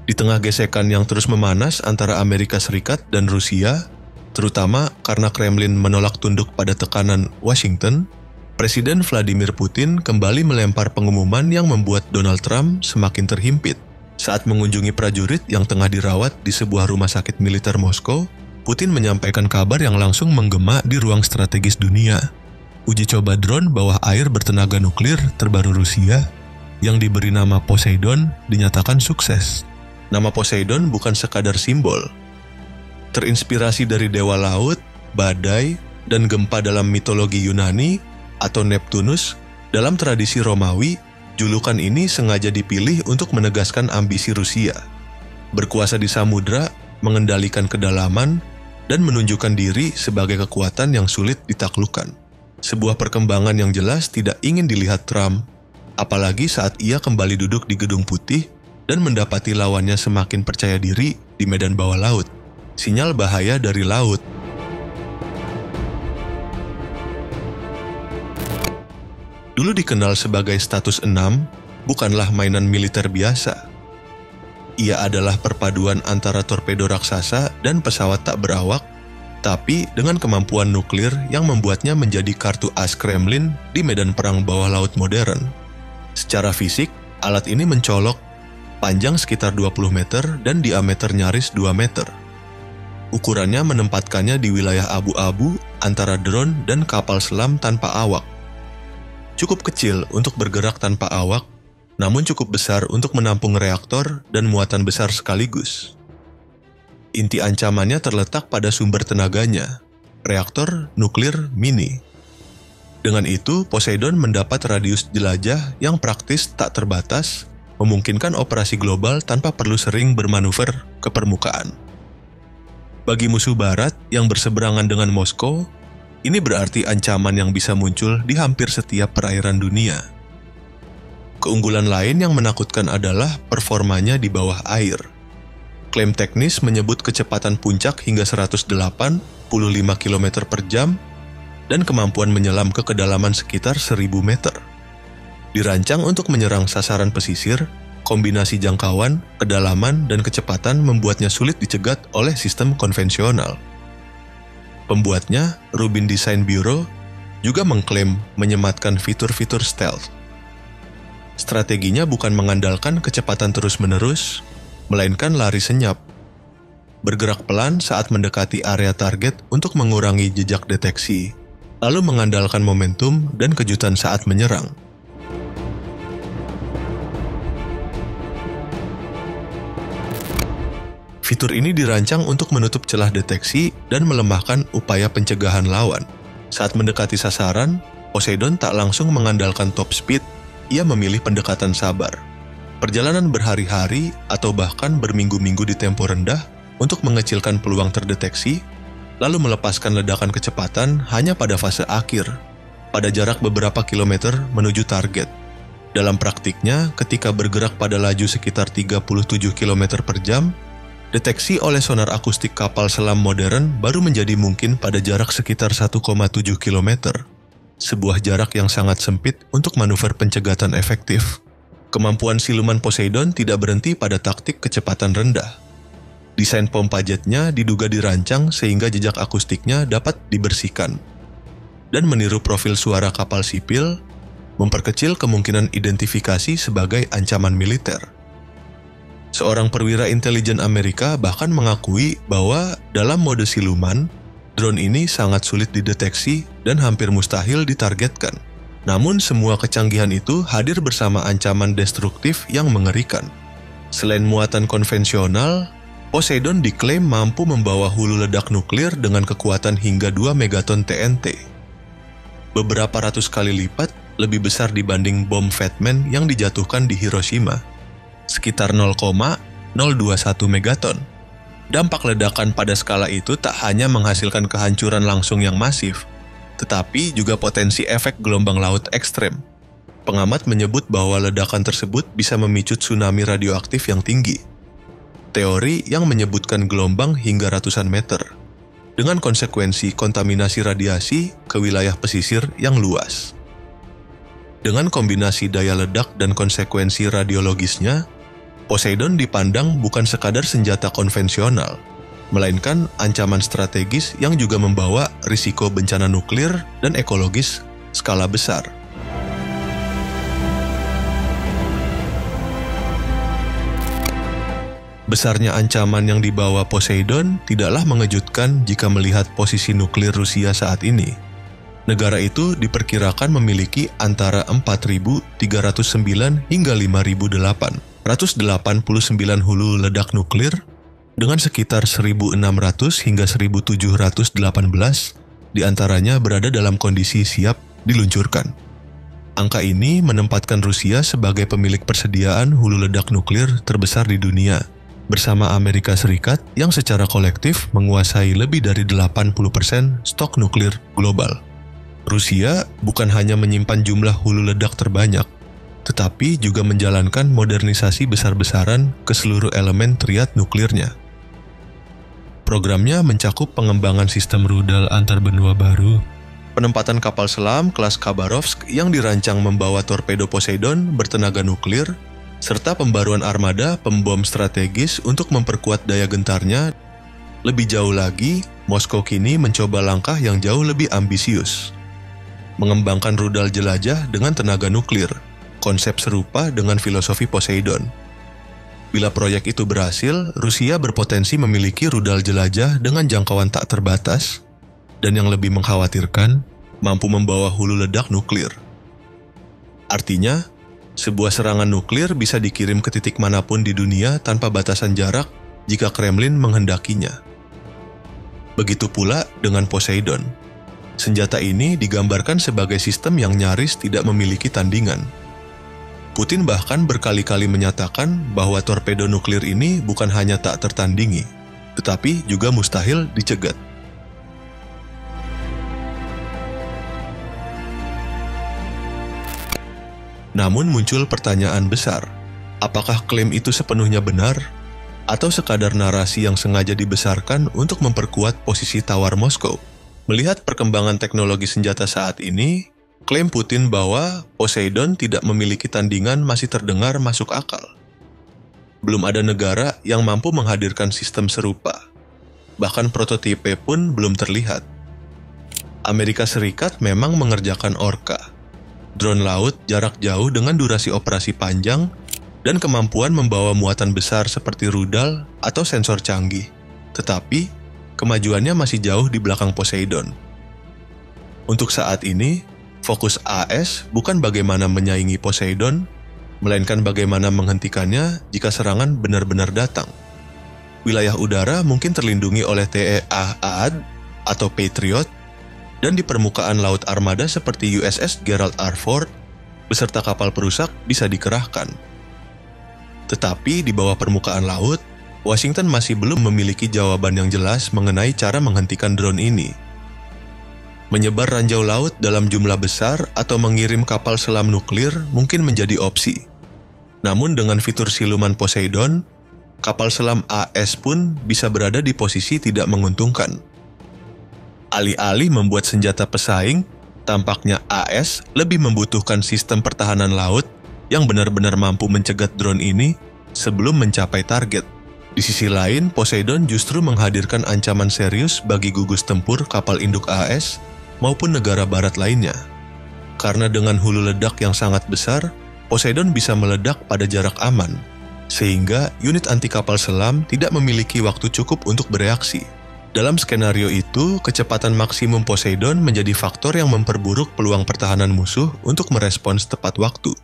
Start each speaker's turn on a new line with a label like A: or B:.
A: Di tengah gesekan yang terus memanas antara Amerika Serikat dan Rusia, terutama karena Kremlin menolak tunduk pada tekanan Washington, Presiden Vladimir Putin kembali melempar pengumuman yang membuat Donald Trump semakin terhimpit. Saat mengunjungi prajurit yang tengah dirawat di sebuah rumah sakit militer Moskow, Putin menyampaikan kabar yang langsung menggema di ruang strategis dunia. Uji coba drone bawah air bertenaga nuklir terbaru Rusia, yang diberi nama Poseidon, dinyatakan sukses. Nama Poseidon bukan sekadar simbol. Terinspirasi dari dewa laut, badai, dan gempa dalam mitologi Yunani atau Neptunus, dalam tradisi Romawi, julukan ini sengaja dipilih untuk menegaskan ambisi Rusia. Berkuasa di samudra, mengendalikan kedalaman, dan menunjukkan diri sebagai kekuatan yang sulit ditaklukkan. Sebuah perkembangan yang jelas tidak ingin dilihat Trump, apalagi saat ia kembali duduk di Gedung Putih dan mendapati lawannya semakin percaya diri di medan bawah laut. Sinyal bahaya dari laut. Dulu dikenal sebagai status 6, bukanlah mainan militer biasa. Ia adalah perpaduan antara torpedo raksasa dan pesawat tak berawak, tapi dengan kemampuan nuklir yang membuatnya menjadi kartu as Kremlin di medan perang bawah laut modern. Secara fisik, alat ini mencolok, panjang sekitar 20 meter dan diameter nyaris 2 meter. Ukurannya menempatkannya di wilayah abu-abu antara drone dan kapal selam tanpa awak. Cukup kecil untuk bergerak tanpa awak, namun cukup besar untuk menampung reaktor dan muatan besar sekaligus. Inti ancamannya terletak pada sumber tenaganya, reaktor nuklir mini. Dengan itu, Poseidon mendapat radius jelajah yang praktis tak terbatas, memungkinkan operasi global tanpa perlu sering bermanuver ke permukaan. Bagi musuh barat yang berseberangan dengan Moskow, ini berarti ancaman yang bisa muncul di hampir setiap perairan dunia. Keunggulan lain yang menakutkan adalah performanya di bawah air. Klaim teknis menyebut kecepatan puncak hingga 185 km per jam dan kemampuan menyelam ke kedalaman sekitar 1000 meter. Dirancang untuk menyerang sasaran pesisir, kombinasi jangkauan, kedalaman, dan kecepatan membuatnya sulit dicegat oleh sistem konvensional. Pembuatnya, Rubin Design Bureau, juga mengklaim menyematkan fitur-fitur stealth. Strateginya bukan mengandalkan kecepatan terus-menerus, melainkan lari senyap. Bergerak pelan saat mendekati area target untuk mengurangi jejak deteksi, lalu mengandalkan momentum dan kejutan saat menyerang. Fitur ini dirancang untuk menutup celah deteksi dan melemahkan upaya pencegahan lawan. Saat mendekati sasaran, Poseidon tak langsung mengandalkan top speed, ia memilih pendekatan sabar. Perjalanan berhari-hari atau bahkan berminggu-minggu di tempo rendah untuk mengecilkan peluang terdeteksi, lalu melepaskan ledakan kecepatan hanya pada fase akhir, pada jarak beberapa kilometer menuju target. Dalam praktiknya, ketika bergerak pada laju sekitar 37 km per jam, deteksi oleh sonar akustik kapal selam modern baru menjadi mungkin pada jarak sekitar 1,7 km. Sebuah jarak yang sangat sempit untuk manuver pencegatan efektif. Kemampuan siluman Poseidon tidak berhenti pada taktik kecepatan rendah. Desain pompa jetnya diduga dirancang sehingga jejak akustiknya dapat dibersihkan. Dan meniru profil suara kapal sipil, memperkecil kemungkinan identifikasi sebagai ancaman militer. Seorang perwira intelijen Amerika bahkan mengakui bahwa dalam mode siluman, drone ini sangat sulit dideteksi dan hampir mustahil ditargetkan. Namun semua kecanggihan itu hadir bersama ancaman destruktif yang mengerikan. Selain muatan konvensional, Poseidon diklaim mampu membawa hulu ledak nuklir dengan kekuatan hingga 2 megaton TNT. Beberapa ratus kali lipat lebih besar dibanding bom Fat Man yang dijatuhkan di Hiroshima. Sekitar 0,021 megaton. Dampak ledakan pada skala itu tak hanya menghasilkan kehancuran langsung yang masif, tetapi juga potensi efek gelombang laut ekstrem. Pengamat menyebut bahwa ledakan tersebut bisa memicu tsunami radioaktif yang tinggi. teori yang menyebutkan gelombang hingga ratusan meter, dengan konsekuensi kontaminasi radiasi ke wilayah pesisir yang luas. Dengan kombinasi daya ledak dan konsekuensi radiologisnya, Poseidon dipandang bukan sekadar senjata konvensional, melainkan ancaman strategis yang juga membawa risiko bencana nuklir dan ekologis skala besar. Besarnya ancaman yang dibawa Poseidon tidaklah mengejutkan jika melihat posisi nuklir Rusia saat ini. Negara itu diperkirakan memiliki antara 4.309 hingga 5.889 hulu ledak nuklir, dengan sekitar 1.600 hingga 1.718 diantaranya berada dalam kondisi siap diluncurkan. Angka ini menempatkan Rusia sebagai pemilik persediaan hulu ledak nuklir terbesar di dunia, bersama Amerika Serikat yang secara kolektif menguasai lebih dari 80% stok nuklir global. Rusia bukan hanya menyimpan jumlah hulu ledak terbanyak, tetapi juga menjalankan modernisasi besar-besaran ke seluruh elemen triad nuklirnya. Programnya mencakup pengembangan sistem rudal antarbenua baru, penempatan kapal selam kelas Khabarovsk yang dirancang membawa torpedo Poseidon bertenaga nuklir, serta pembaruan armada pembom strategis untuk memperkuat daya gentarnya. Lebih jauh lagi, Moskow kini mencoba langkah yang jauh lebih ambisius, mengembangkan rudal jelajah dengan tenaga nuklir, konsep serupa dengan filosofi Poseidon. Bila proyek itu berhasil, Rusia berpotensi memiliki rudal jelajah dengan jangkauan tak terbatas, dan yang lebih mengkhawatirkan, mampu membawa hulu ledak nuklir. Artinya, sebuah serangan nuklir bisa dikirim ke titik manapun di dunia tanpa batasan jarak jika Kremlin menghendakinya. Begitu pula dengan Poseidon. Senjata ini digambarkan sebagai sistem yang nyaris tidak memiliki tandingan. Putin bahkan berkali-kali menyatakan bahwa torpedo nuklir ini bukan hanya tak tertandingi, tetapi juga mustahil dicegat. Namun muncul pertanyaan besar, apakah klaim itu sepenuhnya benar? Atau sekadar narasi yang sengaja dibesarkan untuk memperkuat posisi tawar Moskow? Melihat perkembangan teknologi senjata saat ini, klaim Putin bahwa Poseidon tidak memiliki tandingan masih terdengar masuk akal. Belum ada negara yang mampu menghadirkan sistem serupa. Bahkan prototipe pun belum terlihat. Amerika Serikat memang mengerjakan Orca, drone laut jarak jauh dengan durasi operasi panjang dan kemampuan membawa muatan besar seperti rudal atau sensor canggih. Tetapi, kemajuannya masih jauh di belakang Poseidon. Untuk saat ini, fokus AS bukan bagaimana menyaingi Poseidon, melainkan bagaimana menghentikannya jika serangan benar-benar datang. Wilayah udara mungkin terlindungi oleh TEA-AAD atau Patriot, dan di permukaan laut armada seperti USS Gerald R. Ford beserta kapal perusak bisa dikerahkan. Tetapi di bawah permukaan laut, Washington masih belum memiliki jawaban yang jelas mengenai cara menghentikan drone ini. Menyebar ranjau laut dalam jumlah besar atau mengirim kapal selam nuklir mungkin menjadi opsi. Namun dengan fitur siluman Poseidon, kapal selam AS pun bisa berada di posisi tidak menguntungkan. Alih-alih membuat senjata pesaing, tampaknya AS lebih membutuhkan sistem pertahanan laut yang benar-benar mampu mencegat drone ini sebelum mencapai target. Di sisi lain, Poseidon justru menghadirkan ancaman serius bagi gugus tempur kapal induk AS maupun negara barat lainnya. Karena dengan hulu ledak yang sangat besar, Poseidon bisa meledak pada jarak aman, sehingga unit anti kapal selam tidak memiliki waktu cukup untuk bereaksi. Dalam skenario itu, kecepatan maksimum Poseidon menjadi faktor yang memperburuk peluang pertahanan musuh untuk merespons tepat waktu.